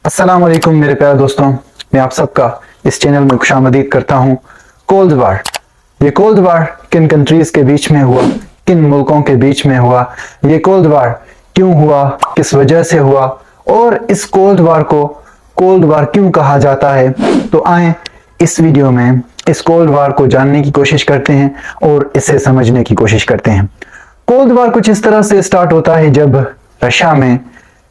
अस्सलाम वालेकुम मेरे प्यारे दोस्तों, मैं आप सबका इस चैनल में खुशामदीद करता हूँ। कोल्ड वार, ये कोल्ड वार किन कंट्रीज के बीच में हुआ, किन मुल्कों के बीच में हुआ, ये कोल्ड वार क्यों हुआ, किस वजह से हुआ और इस कोल्ड वार को कोल्ड वार क्यों कहा जाता है। तो आए इस वीडियो में इस कोल्ड वार को जानने की कोशिश करते हैं और इसे समझने की कोशिश करते हैं। कोल्ड वार कुछ इस तरह से स्टार्ट होता है जब रशिया में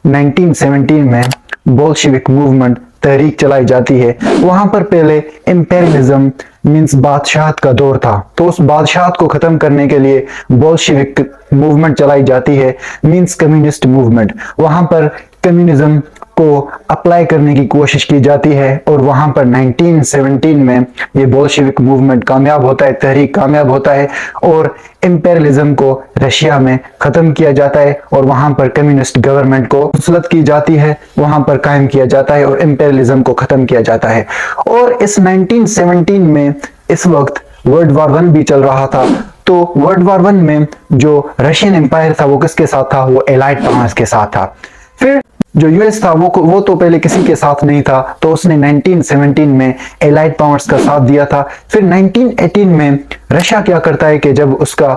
1917 में बोल्शेविक मूवमेंट तहरीक चलाई जाती है। वहां पर पहले इंपेरियलिज्म मींस बादशाहत का दौर था, तो उस बादशाहत को खत्म करने के लिए बोल्शेविक मूवमेंट चलाई जाती है, मींस कम्युनिस्ट मूवमेंट। वहां पर कम्युनिज्म को अप्लाई करने की कोशिश की जाती है और वहां पर 1917 में ये बोल्शेविक मूवमेंट कामयाब होता है, तहरीक कामयाब होता है और इंपेरियलिज्म को रशिया में खत्म किया जाता है और वहां पर कम्युनिस्ट गवर्नमेंट को मुसलत की जाती है, वहां पर कायम किया जाता है और इंपेरियलिज्म को खत्म किया जाता है। और इस 1917 में इस वक्त वर्ल्ड वॉर 1 भी चल रहा था। तो वर्ल्ड वॉर 1 में जो रशियन एम्पायर था वो किसके साथ था, वो एलाइड पावर्स के साथ था। फिर जो यूएस था वो तो पहले किसी के साथ नहीं था, तो उसने 1917 में एलाइड पावर्स का साथ दिया था। फिर 1918 में रशिया क्या करता है कि जब उसका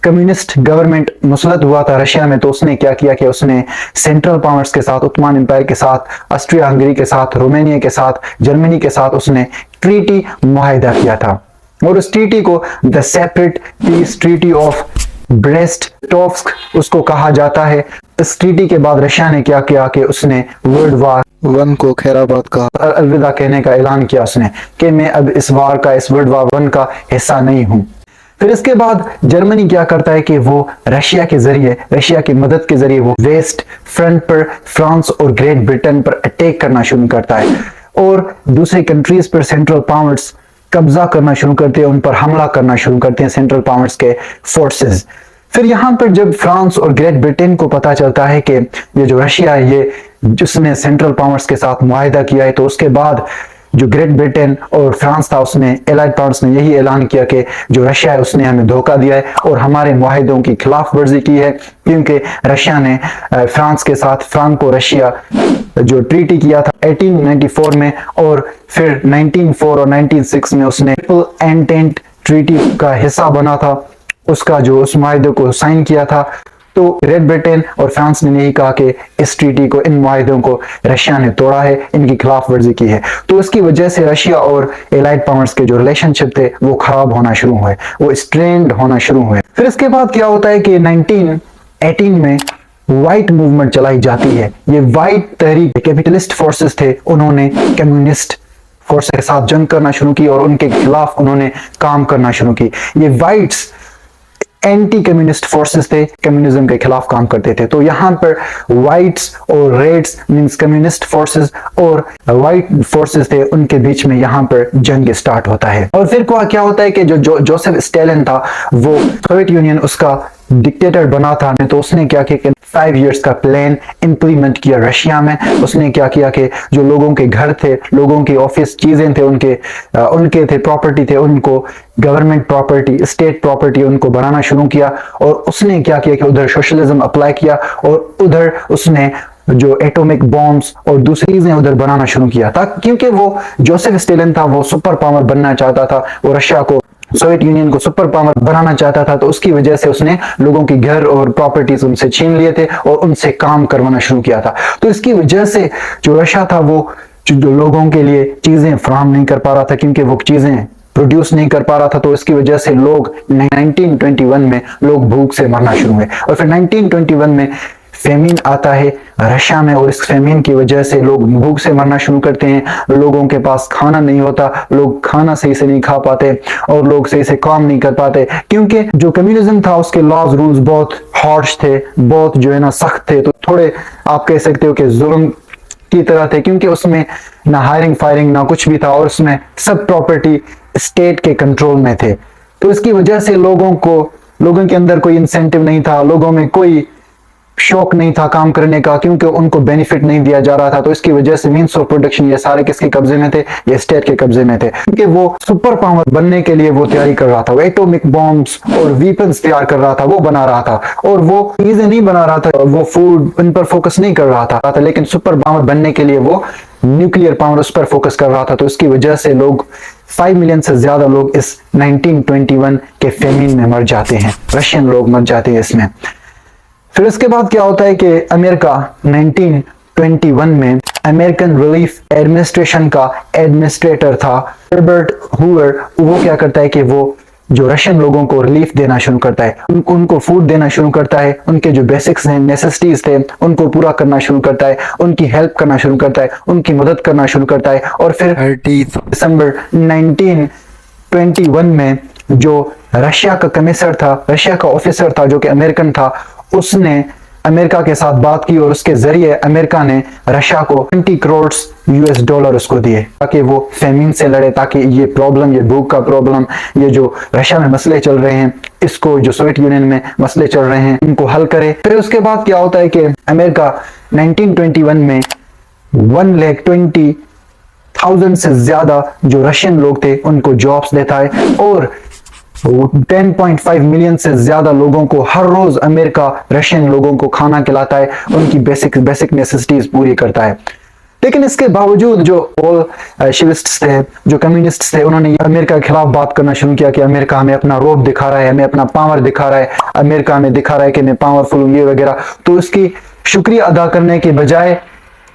कम्युनिस्ट गवर्नमेंट मुसलत हुआ था रशिया में, तो उसने क्या किया कि उसने सेंट्रल पावर्स के साथ, उत्तमान एम्पायर के साथ, ऑस्ट्रिया हंगरी के साथ, रोमानिया के साथ, जर्मनी के साथ उसने ट्रीटी मुआहिदा किया था और उस ट्रीटी को the separate peace treaty of breast-Litovsk उसको कहा जाता है। इस ट्रीटी के बाद रशिया ने क्या किया कि उसने वर्ल्ड वार 1 को खैराबाद का अलविदा कहने का ऐलान किया उसने कि मैं अब इस वार का, इस वर्ल्ड वार 1 का हिस्सा नहीं हूं। फिर इसके बाद जर्मनी क्या करता है कि वो रशिया के जरिए, रशिया की मदद के जरिए वो वेस्ट फ्रंट पर फ्रांस और ग्रेट ब्रिटेन पर अटैक करना शुरू करता है और दूसरी कंट्रीज पर सेंट्रल पावर्स कब्जा करना शुरू करते हैं, उन पर हमला करना शुरू करते हैं सेंट्रल पावर्स के फोर्सेस। फिर यहां पर जब फ्रांस और ग्रेट ब्रिटेन को पता चलता है कि ये जो रशिया है ये जिसने सेंट्रल पावर्स के साथ मुआहिदा किया है, तो उसके बाद जो ग्रेट ब्रिटेन और फ्रांस था उसने, एलाइड पावर्स ने यही ऐलान किया कि जो रशिया है उसने हमें धोखा दिया है और हमारे मुआहिदों की खिलाफ वर्जी की है, क्योंकि रशिया ने फ्रांस के साथ फ्रांको रशिया जो ट्रीटी किया था 1894 में और फिर 1904 और 1906 में उसने ट्रिपल एंटेंट ट्रीटी का हिस्सा बना था, उसका जो उस मुआहिदे को साइन किया था। तो ग्रेट ब्रिटेन और फ्रांस ने यही कहा कि इस ट्रीटी को, इन मुआहिदों को रशिया ने तोड़ा है, इनकी खिलाफ वर्जी की है। तो इसकी वजह से रशिया और एलाइड पावर्स के जो रिलेशनशिप थे वो खराब होना शुरू हुए, वो स्ट्रेन्ड होना शुरू हुए। फिर इसके बाद क्या होता है कि 1918 में व्हाइट मूवमेंट चलाई जाती है। ये व्हाइट तहरीक कैपिटलिस्ट फोर्सेस थे, उन्होंने कम्युनिस्ट फोर्स के साथ जंग करना शुरू की और उनके खिलाफ उन्होंने काम करना शुरू की। ये व्हाइट्स एंटी कम्युनिस्ट फोर्सेस थे, कम्युनिज्म के खिलाफ काम करते थे। तो यहां पर व्हाइट्स और रेड्स मींस कम्युनिस्ट फोर्सेस और व्हाइट फोर्सेस थे, उनके बीच में यहां पर जंग स्टार्ट होता है। और फिर क्या होता है कि जो जोसेफ स्टालिन था वो सोवियत यूनियन उसका डिक्टेटर बना था, तो उसने क्या किया कि 5 इयर्स का प्लान इंप्लीमेंट किया रशिया में। उसने क्या किया कि जो लोगों के घर थे, लोगों के ऑफिस चीजें थे, उनके थे प्रॉपर्टी थे, उनको गवर्नमेंट प्रॉपर्टी, स्टेट प्रॉपर्टी उनको बनाना शुरू किया और उसने क्या किया कि उधर सोशलिज्म अप्लाई किया और उधर उसने जो एटॉमिक बॉम्ब्स और दूसरी चीजें उधर बनाना शुरू किया था, क्योंकि वो जोसेफ स्टालिन था, वो सुपर पावर बनना चाहता था, वो रशिया को, सोवियत यूनियन को सुपर पावर बनाना चाहता था। तो उसकी वजह से उसने लोगों के घर और प्रॉपर्टीज उनसे छीन लिए थे और उनसे काम करवाना शुरू किया था। तो इसकी वजह से जो रशिया था वो जो लोगों के लिए चीजें फराहम नहीं कर पा रहा था, क्योंकि वो चीजें प्रोड्यूस नहीं कर पा रहा था। तो इसकी वजह से लोग 1921 में लोग भूख से मरना शुरू हुए और फिर 1921 में फेमिन आता है रशिया में और इस फेमिन की वजह से लोग भूख से मरना शुरू करते हैं, लोगों के पास खाना नहीं होता, लोग खाना सही से नहीं खा पाते और लोग सही से काम नहीं कर पाते, क्योंकि जो कम्युनिज्म था उसके लॉज रूल्स बहुत हार्श थे, बहुत जो है ना सख्त थे। तो थोड़े आप कह सकते हो कि जुल्म की तरह थे, क्योंकि उसमें ना हायरिंग फायरिंग ना कुछ भी था और उसमें सब प्रॉपर्टी स्टेट के कंट्रोल में थे। तो इसकी वजह से लोगों के अंदर कोई इंसेंटिव नहीं था, लोगों में कोई शौक नहीं था काम करने का, क्योंकि उनको बेनिफिट नहीं दिया जा रहा था। तो इसकी वजह से मीन्स ऑफ प्रोडक्शन ये सारे किसके कब्जे में थे? ये स्टेट के कब्जे में थे, क्योंकि वो सुपर पावर बनने के लिए वो तैयारी कर रहा था। वो एटॉमिक बॉम्ब्स और वीपन्स तैयार कर रहा था, वो बना रहा था। और वो चीजें नहीं बना रहा था, वो फूड इन पर फोकस नहीं कर रहा था, लेकिन सुपर पावर बनने के लिए वो न्यूक्लियर पावर उस पर फोकस कर रहा था। तो इसकी वजह से लोग 5 मिलियन से ज्यादा लोग इस 1921 के फेमिन में मर जाते हैं, रशियन लोग मर जाते हैं इसमें। फिर इसके बाद क्या होता है कि अमेरिका 1921 में अमेरिकन रिलीफ एडमिनिस्ट्रेशन का एडमिनिस्ट्रेटर था हर्बर्ट हूवर। वो क्या करता है कि वो जो रशियन लोगों को रिलीफ देना शुरू करता है, उनको फूड देना शुरू करता है, उनके जो बेसिक्स हैं, नेसेसिटीज थे, उनको पूरा करना शुरू करता है, उनकी हेल्प करना शुरू करता है, उनकी मदद करना शुरू करता है। और फिर 30 दिसंबर 1921 में जो रशिया का कमिश्नर था, रशिया का ऑफिसर था जो कि अमेरिकन था, उसने अमेरिका के साथ बात की और उसके जरिए अमेरिका ने रशिया को 20 करोड़ यूएस डॉलर उसको दिए, ताकि वो फेमिन से लड़े, ताकि ये प्रॉब्लम, ये भूख का प्रॉब्लम, ये जो रशिया में मसले चल रहे हैं, इसको जो सोवियत यूनियन में मसले चल रहे हैं, इनको हल करे। फिर उसके बाद क्या होता है कि अमेरिका 1921 में 1,20,000 से ज्यादा जो रशियन लोग थे उनको जॉब्स देता है, और 10.5 मिलियन से ज्यादा लोगों को हर रोज अमेरिका रशियन लोगों को खाना खिलाता है, उनकी बेसिक नेसेसिटीज पूरी करता है। लेकिन इसके बावजूद जो बोल्शेविस्ट्स थे, जो कम्युनिस्ट थे, उन्होंने अमेरिका के खिलाफ बात करना शुरू किया कि अमेरिका हमें अपना रोब दिखा रहा है, हमें अपना पावर दिखा रहा है, अमेरिका हमें दिखा रहा है कि मैं पावरफुल हूं, ये वगैरह। तो उसकी शुक्रिया अदा करने के बजाय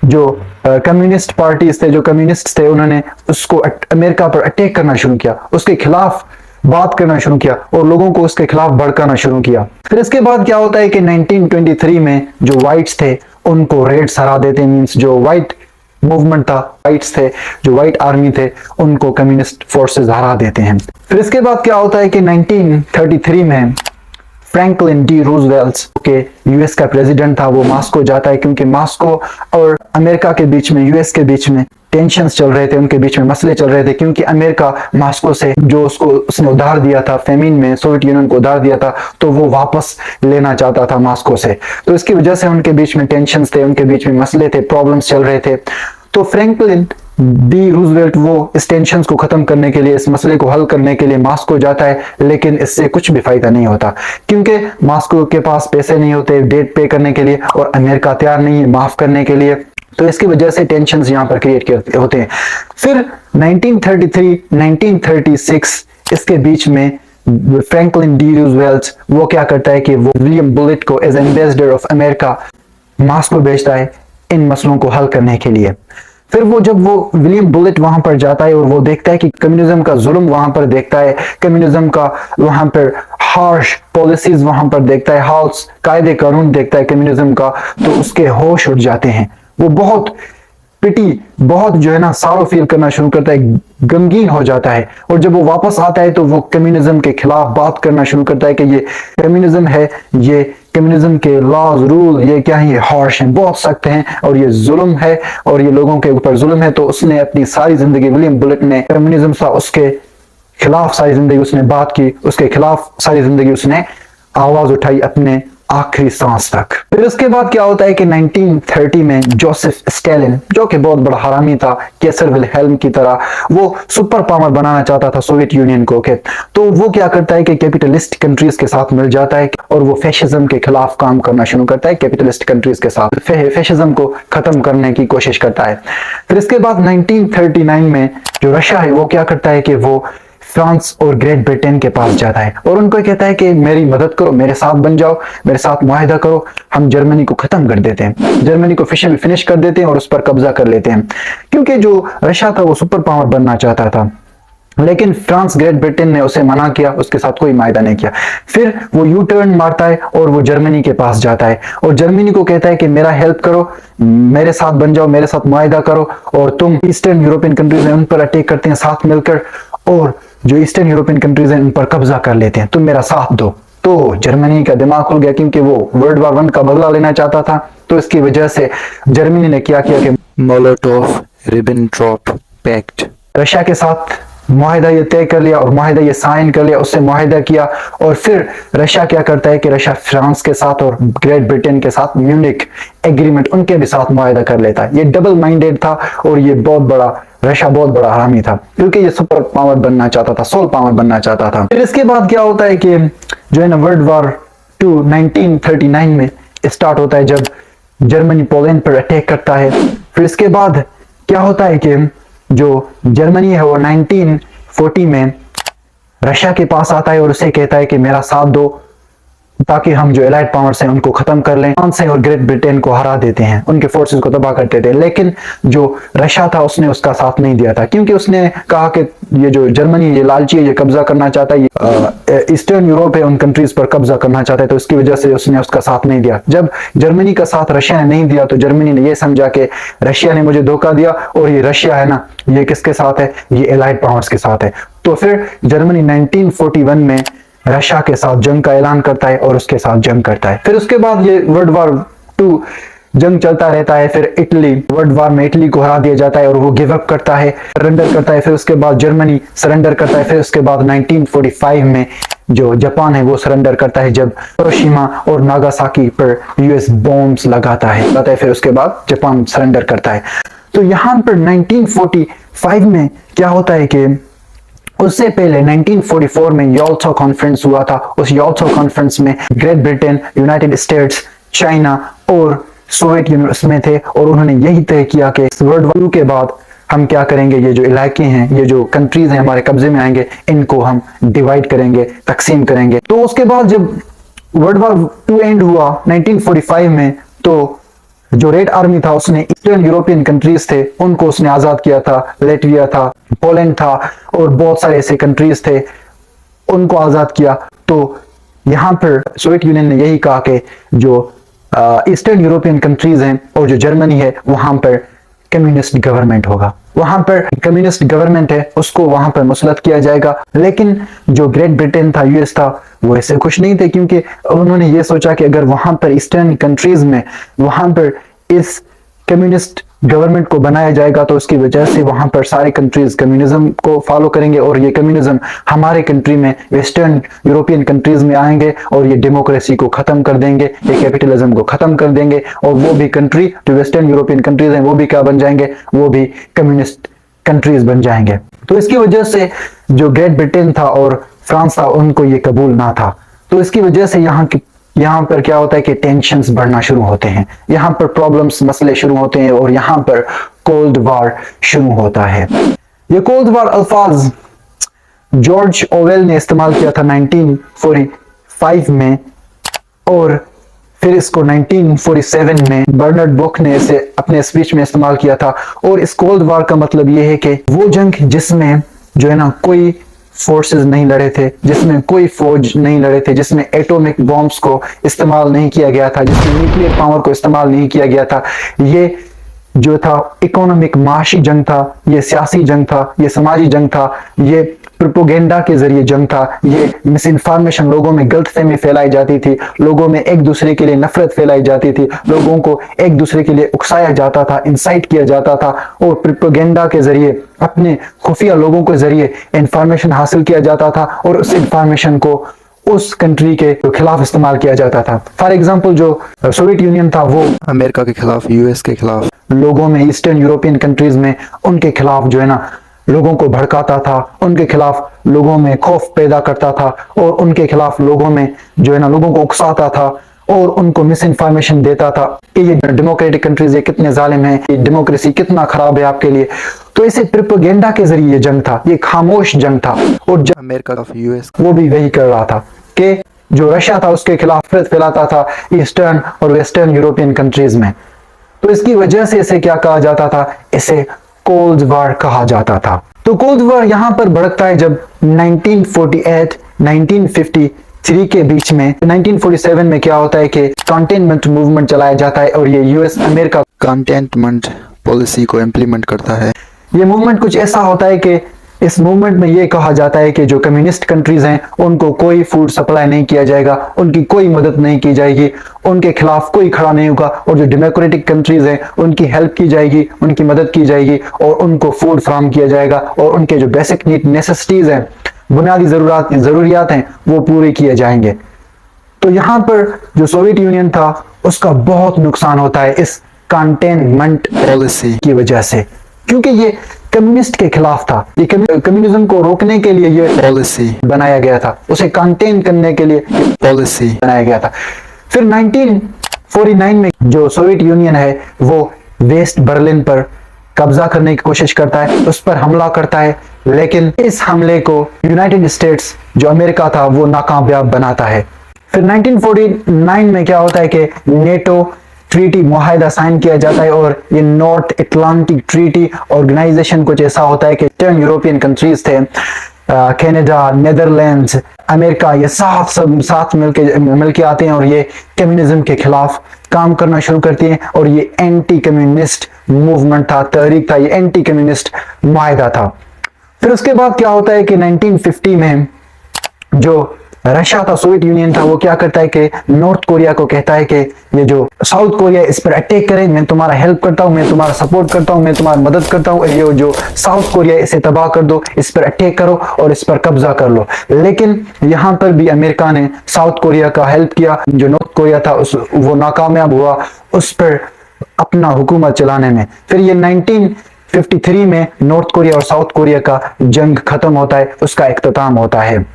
जो कम्युनिस्ट पार्टीज थे, जो कम्युनिस्ट थे, उन्होंने उसको अमेरिका पर अटैक करना शुरू किया, उसके खिलाफ बात करना शुरू किया और लोगों को उसके खिलाफ भड़काना शुरू किया। फिर इसके बाद क्या होता है कि 1923 में जो व्हाइट्स थे उनको रेड्स हरा देते हैं, मींस जो व्हाइट मूवमेंट था, व्हाइट्स थे, जो व्हाइट आर्मी थे, उनको कम्युनिस्ट फोर्सेस हरा देते हैं। फिर इसके बाद क्या होता है कि 1933 में फ्रैंकलिन डी रूजवेल्ट के यूएस का प्रेसिडेंट था, वो मॉस्को जाता है, क्योंकि मॉस्को और अमेरिका के बीच में, यूएस के बीच में टेंशन्स चल रहे थे, उनके बीच में मसले चल रहे थे, क्योंकि अमेरिका मॉस्को से जो उसने उधार दिया था फेमिन में, सोवियत यूनियन को उधार दिया था, तो वो वापस लेना चाहता था मॉस्को से। तो इसकी वजह से उनके बीच में टेंशन्स थे, उनके बीच में मसले थे, प्रॉब्लम्स चल रहे थे। तो फ्रैंकलिन डी रूजवेल्ट वो इस टेंशन को खत्म करने के लिए, इस मसले को हल करने के लिए मॉस्को जाता है, लेकिन इससे कुछ भी फायदा नहीं होता, क्योंकि मॉस्को के पास पैसे नहीं होते डेट पे करने के लिए, और अमेरिका तैयार नहीं है माफ करने के लिए। तो इसकी वजह से टेंशन यहाँ पर क्रिएट होते हैं। फिर 1933, 1936 इसके बीच में फ्रैंकलिन डी रूजवेल्ट वो क्या करता है कि वो विलियम बुलेट को as ambassador of America Moscow भेजता है इन मसलों को हल करने के लिए। फिर वो जब वो विलियम बुलेट वहां पर जाता है और वो देखता है कि कम्युनिज्म का जुल्म वहां पर देखता है, कम्युनिज्म का वहां पर हार्श पॉलिसीज वहां पर देखता है, हाउस कायदे कानून देखता है कम्युनिज्म का, तो उसके होश उड़ जाते हैं। वो बहुत पिटी, बहुत जो है ना सारो फील करना शुरू करता है, गमगीन हो जाता है। और जब वो वापस आता है तो वो कम्युनिज्म के खिलाफ बात करना शुरू करता है कि ये कम्युनिज्म है, ये कम्युनिज्म के लॉज रूल ये क्या है, ये हार्श हैं, बहुत सख्त हैं, और ये जुल्म है, और ये लोगों के ऊपर जुल्म है। तो उसने अपनी सारी जिंदगी, विलियम बुलेट ने कम्युनिज्म सा उसके खिलाफ सारी जिंदगी उसने बात की, उसके खिलाफ सारी जिंदगी उसने आवाज उठाई अपने आखिरी सांस तक। फिर उसके बाद क्या होता है कि 1930 में जोसेफ स्टालिन, जो कि बहुत बड़ा हरामी था, कैसर विलहेल्म की तरह, वो सुपर पावर बनाना चाहता था सोवियत यूनियन को के, तो वो क्या करता है कि कैपिटलिस्ट कंट्रीज के साथ मिल जाता है और वो फैशिज्म के खिलाफ काम करना शुरू करता है, कैपिटलिस्ट कंट्रीज के साथ फैशिज्म को खत्म करने की कोशिश करता है। फिर इसके बाद 1939 में जो रशिया है वो क्या करता है कि वो फ्रांस और ग्रेट ब्रिटेन के पास जाता है और उनको कहता है कि मेरी मदद करो, मेरे साथ बन जाओ, मेरे साथ मुआहिदा करो, हम जर्मनी को खत्म कर देते हैं, जर्मनी को फिनिश कर देते हैं और उस पर कब्जा कर लेते हैं। क्योंकि जो रशिया था वो सुपर पावर बनना चाहता था, लेकिन फ्रांस ग्रेट ब्रिटेन ने उसे मना किया, उसके साथ कोई मायदा नहीं किया। फिर वो यू टर्न मारता है और वो जर्मनी के पास जाता है और जर्मनी को कहता है कि मेरा हेल्प करो, मेरे साथ बन जाओ, मेरे साथ मुआहिदा करो, और तुम ईस्टर्न यूरोपियन कंट्रीज हैं उन पर अटैक करते हैं साथ मिलकर, और जो ईस्टर्न यूरोपियन कंट्रीज हैं उन पर कब्जा कर लेते हैं, तुम मेरा साथ दो। तो जर्मनी का दिमाग खुल गया, क्योंकि वो वर्ल्ड वॉर 1 का बदला लेना चाहता था। तो इसकी वजह से जर्मनी ने क्या किया कि मोलोटोव रिबेनट्रॉप पैक्ट रशिया के साथ मुआहिदा ये तय कर लिया और मुआहिदा ये साइन कर लिया, उससे मुआहिदा किया। और फिर रशिया क्या करता है कि रशिया फ्रांस के साथ और ग्रेट ब्रिटेन के साथ म्यूनिक एग्रीमेंट उनके भी साथ मुआहिदा कर लेता है। ये डबल माइंडेड था और ये बहुत बड़ा, रशिया बहुत बड़ा हरामी था, क्योंकि ये सुपर पावर बनना चाहता था, सोल पावर बनना चाहता था। फिर इसके बाद क्या होता है कि जो है ना वर्ल्ड वॉर 2 1939 में स्टार्ट होता है, जब जर्मनी पोलैंड पर अटैक करता है। फिर इसके बाद क्या होता है कि जो जर्मनी है वो 1940 में रशिया के पास आता है और उसे कहता है कि मेरा साथ दो ताकि हम जो एलाइड पावर्स हैं उनको खत्म कर लें। फ्रांस और ग्रेट ब्रिटेन को हरा देते हैं, उनके फोर्सेस को तबाह करते थे। लेकिन जो रशिया था उसने उसका साथ नहीं दिया था, क्योंकि उसने कहा कि ये जो जर्मनी ये लालची है, ये कब्जा करना चाहता है, ये ईस्टर्न यूरोप है उन कंट्रीज पर कब्जा करना चाहता है, तो इसकी वजह से उसने उसका साथ नहीं दिया। जब जर्मनी का साथ रशिया ने नहीं दिया तो जर्मनी ने यह समझा कि रशिया ने मुझे धोखा दिया और ये रशिया है ना, ये किसके साथ है, ये एलाइड पावर्स के साथ है। तो फिर जर्मनी 1941 में रशिया के साथ जंग का ऐलान करता है और उसके साथ जंग करता है। फिर उसके बाद ये वर्ल्ड वॉर 2 जंग चलता रहता है। फिर इटली, वर्ल्ड वॉर में इटली को हरा दिया जाता है और वो गिव अप करता है, सरेंडर करता है। फिर उसके बाद जर्मनी सरेंडर करता है। फिर उसके बाद 1945 में जो जापान है वो सरेंडर करता है, जब हिरोशिमा और नागासाकी पर यूएस बॉम्ब्स लगाता है। फिर उसके बाद जापान सरेंडर करता है। तो यहां पर 1945 में क्या होता है कि उससे पहले 1944 में याल्टा कॉन्फ्रेंस हुआ था। उस याल्टा कॉन्फ्रेंस में great Britain, United states, China और सोवियत यूनियन उसमें थे और उन्होंने यही तय किया कि वर्ल्ड वॉर के बाद हम क्या करेंगे, ये जो इलाके हैं, ये जो कंट्रीज हैं हमारे कब्जे में आएंगे, इनको हम डिवाइड करेंगे, तकसीम करेंगे। तो उसके बाद जब वर्ल्ड वॉर 2 एंड हुआ 1945 में, तो जो रेड आर्मी था उसने ईस्टर्न यूरोपियन कंट्रीज थे उनको उसने आजाद किया था। लेटविया था, पोलैंड था और बहुत सारे ऐसे कंट्रीज थे, उनको आजाद किया। तो यहां पर सोवियत यूनियन ने यही कहा कि जो ईस्टर्न यूरोपियन कंट्रीज हैं और जो जर्मनी है वहां पर कम्युनिस्ट गवर्नमेंट होगा, वहां पर कम्युनिस्ट गवर्नमेंट है उसको वहां पर मुसलत किया जाएगा। लेकिन जो ग्रेट ब्रिटेन था, यूएस था, वो ऐसे खुश नहीं थे, क्योंकि उन्होंने ये सोचा कि अगर वहां पर ईस्टर्न कंट्रीज में वहां पर इस कम्युनिस्ट गवर्नमेंट को बनाया जाएगा तो उसकी वजह से वहां पर सारे कंट्रीज कम्युनिज्म को फॉलो करेंगे और ये कम्युनिज्म हमारे कंट्री में, वेस्टर्न यूरोपियन कंट्रीज में आएंगे और ये डेमोक्रेसी को खत्म कर देंगे, ये कैपिटलिज्म को खत्म कर देंगे और वो भी कंट्री जो वेस्टर्न यूरोपियन कंट्रीज हैं वो भी क्या बन जाएंगे, वो भी कम्युनिस्ट कंट्रीज बन जाएंगे। तो इसकी वजह से जो ग्रेट ब्रिटेन था और फ्रांस था उनको ये कबूल ना था। तो इसकी वजह से यहाँ पर क्या होता है कि टेंशन्स बढ़ना शुरू होते हैं, यहाँ पर प्रॉब्लम्स, मसले शुरू होते हैं और यहाँ पर कोल्ड वॉर शुरू होता है। ये कोल्ड वॉर अल्फाज जॉर्ज ओवेल ने इस्तेमाल किया था 1945 में और फिर इसको 1947 में बर्नार्ड बुक ने इसे अपने स्पीच में इस्तेमाल किया था। और इस कोल्ड वॉर का मतलब ये है कि वो जंग जिसमें जो है ना कोई फोर्सेस नहीं लड़े थे, जिसमें कोई फौज नहीं लड़े थे, जिसमें एटॉमिक बॉम्ब्स को इस्तेमाल नहीं किया गया था, जिसमें न्यूक्लियर पावर को इस्तेमाल नहीं किया गया था, ये जो था इकोनॉमिक माशी जंग था, ये सियासी जंग था, ये समाजी जंग था, ये प्रोपोगेंडा के जरिए जंग था, ये मिस इन्फॉर्मेशन, लोगों में गलतफहमी फैलाई जाती थी, लोगों में एक दूसरे के लिए नफरत फैलाई जाती थी, लोगों को एक दूसरे के लिए उकसाया जाता था, इंसाइट किया जाता था और प्रोपोगेंडा के जरिए अपने खुफिया लोगों के जरिए इंफॉर्मेशन हासिल किया जाता था और उस इंफॉर्मेशन को उस कंट्री के खिलाफ इस्तेमाल किया जाता था। फॉर एग्जाम्पल जो सोवियत यूनियन था वो अमेरिका के खिलाफ, यूएस के खिलाफ, लोगों में, ईस्टर्न यूरोपियन कंट्रीज में उनके खिलाफ जो है ना लोगों को भड़काता था, उनके खिलाफ लोगों में खौफ पैदा करता था और उनके खिलाफ लोगों में जो है ना लोगों को उकसाता था और उनको मिस इन्फॉर्मेशन देता था कि ये डेमोक्रेटिक कंट्रीज ये कितने जालिम हैं, ये डेमोक्रेसी कितना खराब है आपके लिए। तो इसे प्रोपेगेंडा के जरिए ये जंग था, ये खामोश जंग था। और अमेरिका का यूएस वो भी वही कर रहा था कि जो रशिया था उसके खिलाफ नफरत फैलाता था ईस्टर्न और वेस्टर्न यूरोपियन कंट्रीज में। तो इसकी वजह से इसे क्या कहा जाता था, इसे कोल्ड वॉर कहा जाता था। तो कोल्ड वॉर यहां पर भड़कता है जब 1948 1953 के बीच में। 1947 में क्या होता है कि कंटेनमेंट मूवमेंट चलाया जाता है और ये यूएस अमेरिका कंटेनमेंट पॉलिसी को इम्प्लीमेंट करता है। ये मूवमेंट कुछ ऐसा होता है कि इस मूवमेंट में ये कहा जाता है कि जो कम्युनिस्ट कंट्रीज हैं उनको कोई फूड सप्लाई नहीं किया जाएगा, उनकी कोई मदद नहीं की जाएगी, उनके खिलाफ कोई खड़ा नहीं होगा, और जो डेमोक्रेटिक कंट्रीज हैं उनकी हेल्प की जाएगी, उनकी मदद की जाएगी और उनको फूड फराहम किया जाएगा और उनके जो बेसिक नीड नेसेसिटीज हैं, बुनियादी जरूरियात हैं, वो पूरे किए जाएंगे। तो यहां पर जो सोवियत यूनियन था उसका बहुत नुकसान होता है इस कंटेनमेंट पॉलिसी की वजह से, क्योंकि ये कम्युनिस्ट के खिलाफ था। ये कम्युनिज्म को रोकने के लिए ये पॉलिसी बनाया गया था, उसे कंटेन करने के लिए पॉलिसी बनाया गया था। फिर 1949 में जो सोवियत यूनियन है वो वेस्ट बर्लिन पर कब्जा करने की कोशिश करता है, उस पर हमला करता है, लेकिन इस हमले को यूनाइटेड स्टेट्स जो अमेरिका था वो नाकामयाब बनाता है। फिर 1949 में क्या होता है कि नेटो ट्रीटी मुआहदा साइन किया जाता है और ये नॉर्थ अटलांटिक ट्रीटी ऑर्गेनाइजेशन कुछ ऐसा होता है कि 10 यूरोपियन कंट्रीज थे, कनाडा, नीदरलैंड्स, अमेरिका, ये साथ मिलके आते हैं और ये कम्युनिज्म के खिलाफ काम करना शुरू करती हैं और ये एंटी कम्युनिस्ट मूवमेंट था, तहरीक था, ये एंटी कम्युनिस्ट मुआहदा था। फिर उसके बाद क्या होता है कि 1950 में जो रशिया था, सोवियत यूनियन था, वो क्या करता है कि नॉर्थ कोरिया को कहता है कि ये जो साउथ कोरिया इस पर अटैक करे, मैं तुम्हारा हेल्प करता हूं, मैं तुम्हारा सपोर्ट करता हूं, मैं तुम्हारी मदद करता हूं, ये जो साउथ कोरिया इसे तबाह कर दो, इस पर अटैक करो और इस पर कब्जा कर लो। लेकिन यहां पर भी अमेरिका ने साउथ कोरिया का हेल्प किया, जो नॉर्थ कोरिया था वो नाकामयाब हुआ उस पर अपना हुकूमत चलाने में। फिर ये 1953 में नॉर्थ कोरिया और साउथ कोरिया का जंग खत्म होता है, उसका इख्तिताम होता है।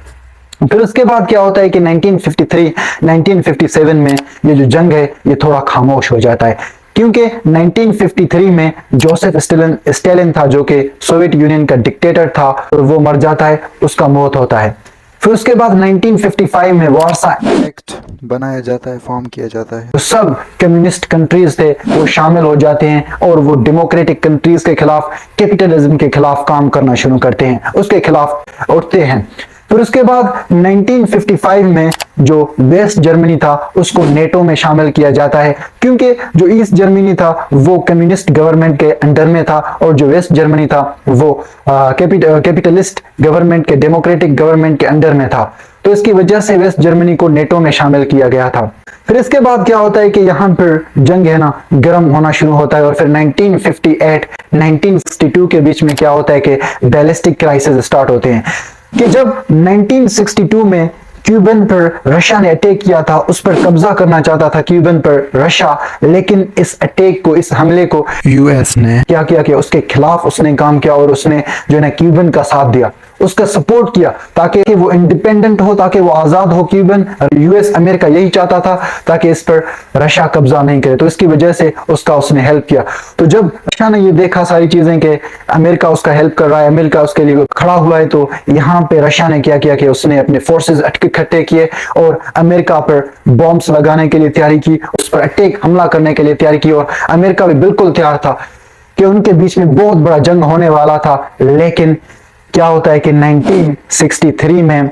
फिर उसके बाद क्या होता है कि 1957 में ये जो जंग है ये थोड़ा खामोश हो जाता है, क्योंकि 1953 में जोसेफ स्टालिन था जो कि सोवियत यूनियन का डिक्टेटर था और वो मर जाता है, उसका मौत होता है। फिर उसके बाद 1955 में वारसा एक्ट बनाया जाता है, फॉर्म किया जाता है। जो सब कम्युनिस्ट कंट्रीज थे वो शामिल हो जाते हैं और वो डेमोक्रेटिक कंट्रीज के खिलाफ, कैपिटलिज्म के खिलाफ काम करना शुरू करते हैं, उसके खिलाफ उठते हैं। फिर उसके बाद 1955 में जो वेस्ट जर्मनी था उसको नेटो में शामिल किया जाता है, क्योंकि जो ईस्ट जर्मनी था वो कम्युनिस्ट गवर्नमेंट के अंडर में था और जो वेस्ट जर्मनी था वो कैपिटलिस्ट गवर्नमेंट के, डेमोक्रेटिक गवर्नमेंट के अंडर में था। तो इसकी वजह से वेस्ट जर्मनी को नेटो में शामिल किया गया था। फिर इसके बाद क्या होता है कि यहाँ पर जंग है ना गर्म होना शुरू होता है और फिर 1958 1962 के बीच में क्या होता है कि बैलिस्टिक क्राइसिस स्टार्ट होते हैं, कि जब 1962 में क्यूबन पर रशिया ने अटैक किया था, उस पर कब्जा करना चाहता था क्यूबन पर रशिया, लेकिन इस अटैक को, इस हमले को यूएस ने क्या किया कि उसके खिलाफ उसने काम किया और उसने जो है ना क्यूबन का साथ दिया, उसका सपोर्ट किया ताकि वो इंडिपेंडेंट हो, ताकि वो आजाद हो क्यूबन। यूएस, अमेरिका यही चाहता था ताकि इस पर रशिया कब्जा नहीं करे, तो इसकी वजह से उसका उसने हेल्प किया। तो जब रशिया ने ये देखा सारी चीजें कि अमेरिका उसका हेल्प कर रहा है, अमेरिका उसके लिए खड़ा हुआ है, तो यहाँ पे रशिया ने क्या किया कि उसने अपने फोर्सेस इकट्ठे किए और अमेरिका पर बॉम्ब्स लगाने के लिए तैयारी की, उस पर अटैक, हमला करने के लिए तैयारी की। और अमेरिका भी बिल्कुल तैयार था कि उनके बीच में बहुत बड़ा जंग होने वाला था। लेकिन क्या होता है कि 1963 में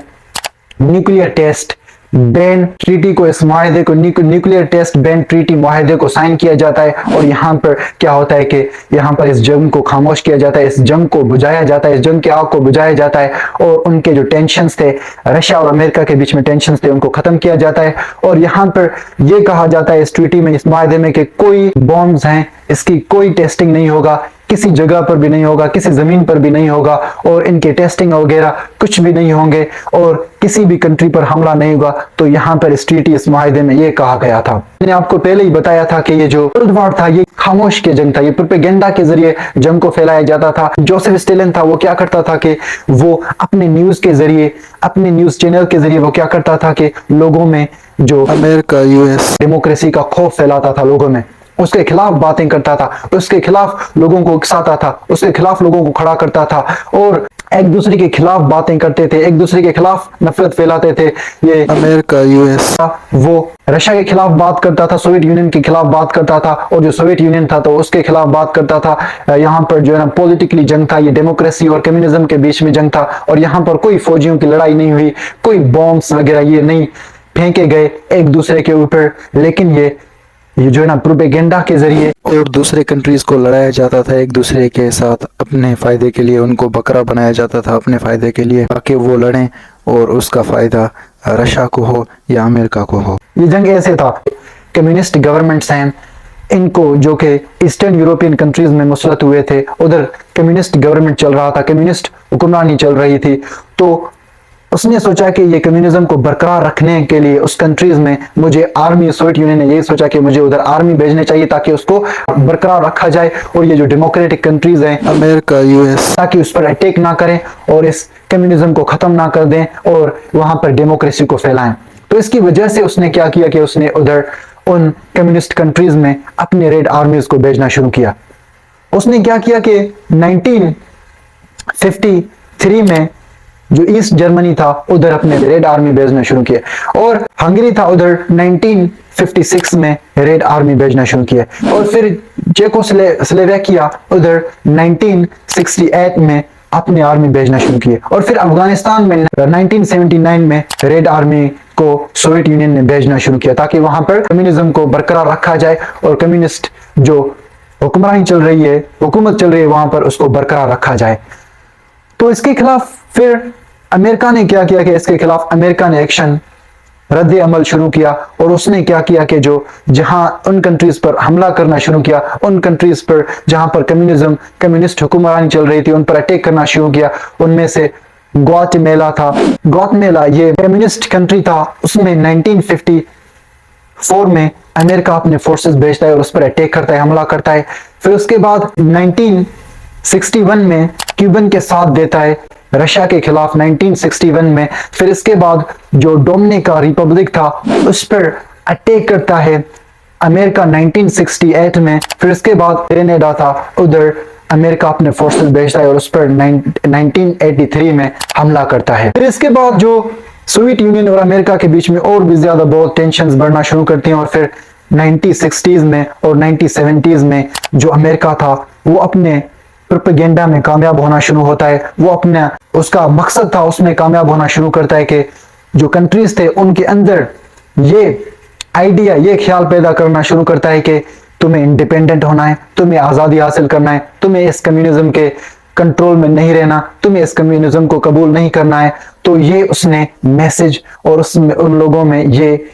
न्यूक्लियर टेस्ट बैन ट्रीटी को, इस मुआहदे को, न्यूक्लियर टेस्ट बैन ट्रीटी मुआहदे को साइन किया जाता है और यहाँ पर क्या होता है कि यहाँ पर इस जंग को खामोश किया जाता है, इस जंग को बुझाया जाता है, इस जंग की आग को बुझाया जाता है और उनके जो टेंशन्स थे, रशिया और अमेरिका के बीच में टेंशन्स थे, उनको खत्म किया जाता है। और यहाँ पर यह कहा जाता है इस ट्रीटी में, इस मुआहदे में, कि कोई बॉम्ब्स हैं, इसकी कोई टेस्टिंग नहीं होगा, किसी जगह पर भी नहीं होगा, किसी जमीन पर भी नहीं होगा और इनके टेस्टिंग वगैरह कुछ भी नहीं होंगे और किसी भी कंट्री पर हमला नहीं होगा। तो यहाँ पर इस ट्रीटी, इस मुआहदे में ये कहा गया था। मैंने आपको पहले ही बताया था कि ये जो वर्ल्ड वॉर था ये खामोश की जंग था, ये प्रोपेगेंडा के जरिए जंग को फैलाया जाता था। जोसेफ स्टालिन था, वो क्या करता था कि वो अपने न्यूज के जरिए, अपने न्यूज चैनल के जरिए वो क्या करता था कि लोगों में जो अमेरिका, यूएस डेमोक्रेसी का खौफ फैलाता था, लोगों में उसके खिलाफ बातें करता था, उसके खिलाफ लोगों को उकसाता था, उसके खिलाफ लोगों को खड़ा करता था और एक दूसरे के खिलाफ बातें करते थे, एक दूसरे के खिलाफ नफरत फैलाते थे। ये अमेरिका, यूएस वो रशिया के खिलाफ बात करता था, सोवियत यूनियन के खिलाफ बात करता था और जो सोवियत यूनियन था तो उसके खिलाफ बात करता था। यहाँ पर जो है ना पॉलिटिकली जंग था, ये डेमोक्रेसी और कम्युनिज्म के बीच में जंग था और यहाँ पर कोई फौजियों की लड़ाई नहीं हुई, कोई बॉम्ब्स वगैरह ये नहीं फेंके गए एक दूसरे के ऊपर, लेकिन ये ये जो है ना प्रोपेगेंडा के जरिए और दूसरे कंट्रीज को लड़ाया जाता था एक दूसरे के साथ अपने फ़ायदे के लिए, उनको बकरा बनाया जाता था अपने फ़ायदे के लिए, ताकि वो लड़ें और उसका फ़ायदा रशिया को हो या अमेरिका को हो। ये जंग ऐसे था, कम्युनिस्ट गवर्नमेंट्स हैं इनको जो कि ईस्टर्न यूरोपियन कंट्रीज में मुसलत हुए थे, उधर कम्युनिस्ट गवर्नमेंट चल रहा था, कम्युनिस्ट हुक्मरानी चल रही थी, तो उसने सोचा कि ये कम्युनिज्म को बरकरार रखने के लिए उस कंट्रीज में मुझे आर्मी, सोवियत यूनियन ने यही सोचा कि मुझे उधर आर्मी भेजने चाहिए ताकि उसको बरकरार रखा जाए और ये जो डेमोक्रेटिक कंट्रीज हैं अमेरिका, यूएस, ताकि उस पर अटैक ना करें और इस कम्युनिज्म को खत्म ना कर दें और वहां पर डेमोक्रेसी को फैलाएं। तो इसकी वजह से उसने क्या किया कि उसने उधर उन कम्युनिस्ट कंट्रीज में अपने रेड आर्मीज को भेजना शुरू किया। उसने क्या किया कि 1953 में जो ईस्ट जर्मनी था उधर अपने रेड आर्मी भेजना शुरू किया और हंगरी था उधर 1956 में रेड आर्मी भेजना शुरू किया और फिर चेकोस्लोवाकिया उधर 1968 में अपनी आर्मी भेजना शुरू किए और फिर अफगानिस्तान में 1979 में रेड आर्मी को सोवियत यूनियन ने भेजना शुरू किया ताकि वहां पर कम्युनिज्म को बरकरार रखा जाए और कम्युनिस्ट जो हुक्मरानी चल रही है, हुकूमत चल रही है वहां पर उसको बरकरार रखा जाए। तो इसके खिलाफ फिर अमेरिका ने क्या किया कि इसके खिलाफ अमेरिका ने एक्शन रद्द अमल शुरू किया और उसने क्या किया कि जो जहां उन कंट्रीज पर हमला करना शुरू किया, उन कंट्रीज पर जहां पर कम्युनिस्ट हुक्मरानी चल रही थी उन पर अटैक करना शुरू किया। उनमें से ग्वाटेमाला था, ग्वाटेमाला ये कम्युनिस्ट कंट्री था, उसमें 1954 में अमेरिका अपने फोर्सेस भेजता है और उस पर अटैक करता है, हमला करता है। फिर उसके बाद 1961 में क्यूबन के साथ देता है रशिया के खिलाफ 1961 में। फिर इसके बाद जो डोमिनिका रिपब्लिक था उस पर अटैक करता है अमेरिका 1968 में। फिर इसके बाद ग्रेनेडा था, उधर अमेरिका अपने फोर्सेस भेजता है और उस पर 1983 में हमला करता है। फिर इसके बाद जो सोवियत यूनियन और अमेरिका के बीच में और भी ज्यादा बहुत टेंशन्स बढ़ना शुरू करती हैं और फिर 1960s में और 1970s में जो अमेरिका था वो अपने प्रोपेगेंडा में कामयाब होना शुरू होता है। वो अपना उसका मकसद था उसमें कामयाब होना शुरू करता है कि जो कंट्रीज थे उनके अंदर ये आइडिया, ये ख्याल पैदा करना शुरू करता है कि तुम्हें इंडिपेंडेंट होना है, तुम्हें आज़ादी हासिल करना है, तुम्हें इस कम्युनिज्म के कंट्रोल में नहीं रहना, तुम्हें इस कम्युनिज्म को कबूल नहीं करना है। तो ये उसने मैसेज और उसमें उन लोगों में ये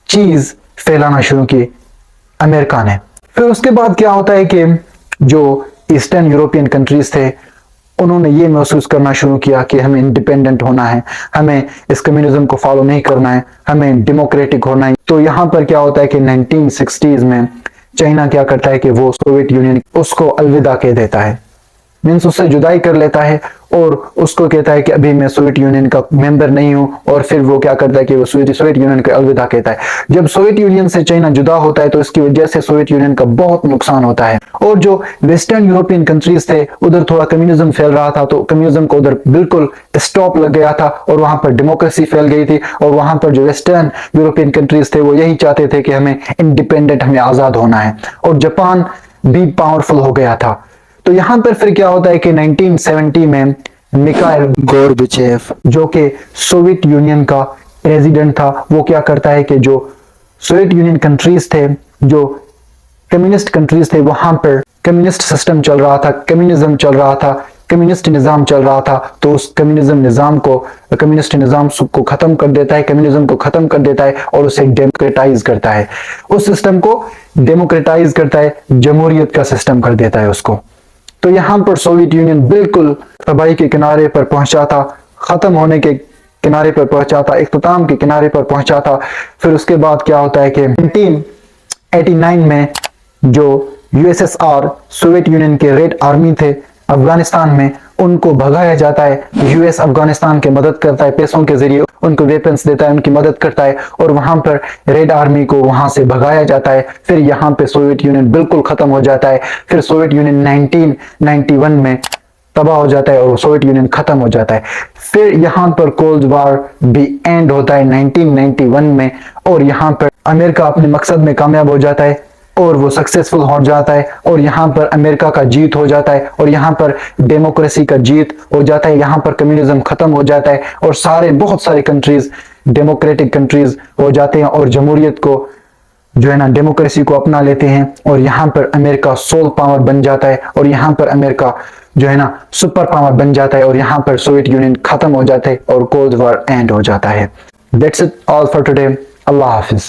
चीज फैलाना शुरू की अमेरिका ने। फिर उसके बाद क्या होता है कि जो ईस्टर्न यूरोपियन कंट्रीज थे उन्होंने ये महसूस करना शुरू किया कि हमें इंडिपेंडेंट होना है, हमें इस कम्युनिज्म को फॉलो नहीं करना है, हमें डेमोक्रेटिक होना है। तो यहाँ पर क्या होता है कि 1960s में चाइना क्या करता है कि वो सोवियत यूनियन उसको अलविदा कह देता है, मीन्स उससे जुदाई कर लेता है और उसको कहता है कि अभी मैं सोवियत यूनियन का मेंबर नहीं हूं। और फिर वो क्या करता है कि वो सोवियत यूनियन को अलविदा कहता है। जब सोवियत यूनियन से चाइना जुदा होता है तो इसकी वजह से सोवियत यूनियन का बहुत नुकसान होता है और जो वेस्टर्न यूरोपियन कंट्रीज थे उधर थोड़ा कम्युनिज्म फैल रहा था, तो कम्युनिज्म को उधर बिल्कुल स्टॉप लग गया था और वहां पर डेमोक्रेसी फैल गई थी और वहां पर जो वेस्टर्न यूरोपियन कंट्रीज थे वो यही चाहते थे कि हमें इंडिपेंडेंट, हमें आजाद होना है। और जापान भी पावरफुल हो गया था। तो यहां पर फिर क्या होता है कि 1970 में मिखाइल गोर्बाचेव, जो कि सोवियत यूनियन का प्रेसिडेंट था, वो क्या करता है कि जो सोवियत यूनियन कंट्रीज थे, जो कम्युनिस्ट कंट्रीज थे, वहां पर कम्युनिस्ट सिस्टम चल रहा था, कम्युनिज्म चल रहा था, कम्युनिस्ट निजाम चल रहा था। तो उस कम्युनिज्म निजाम को, कम्युनिस्ट निजाम को खत्म कर देता है, कम्युनिज्म को खत्म कर देता है और उसे डेमोक्रेटाइज करता है, उस सिस्टम को डेमोक्रेटाइज करता है, जमहूरियत का सिस्टम कर देता है उसको। तो यहां पर सोवियत यूनियन बिल्कुल तबाही के किनारे पर पहुंचा था, खत्म होने के किनारे पर पहुंचा था, इख्तिताम के किनारे पर पहुंचा था। फिर उसके बाद क्या होता है कि 1989 में जो यूएसएसआर, सोवियत यूनियन के रेड आर्मी थे अफगानिस्तान में, उनको भगाया जाता है। यूएस अफगानिस्तान की मदद करता है, पैसों के जरिए उनको वेपन्स देता है, उनकी मदद करता है और वहां पर रेड आर्मी को वहां से भगाया जाता है। फिर यहाँ पे सोवियत यूनियन बिल्कुल खत्म हो जाता है। फिर सोवियत यूनियन 1991 में तबाह हो जाता है और सोवियत यूनियन खत्म हो जाता है। फिर यहाँ पर कोल्ड वार भी एंड होता है 1991 में और यहाँ पर अमेरिका अपने मकसद में कामयाब हो जाता है और वो सक्सेसफुल हो जाता है और यहाँ पर अमेरिका का जीत हो जाता है और यहाँ पर डेमोक्रेसी का जीत हो जाता है, यहाँ पर कम्युनिज्म खत्म हो जाता है और बहुत सारे कंट्रीज डेमोक्रेटिक कंट्रीज हो जाते हैं और जमहूरियत को जो है ना डेमोक्रेसी को अपना लेते हैं और यहाँ पर अमेरिका सोल पावर बन जाता है और यहाँ पर अमेरिका जो है ना सुपर पावर बन जाता है और यहाँ पर सोवियत यूनियन खत्म हो जाता है और कोल्ड वॉर एंड हो जाता है। That's it all for today. Allah Hafiz.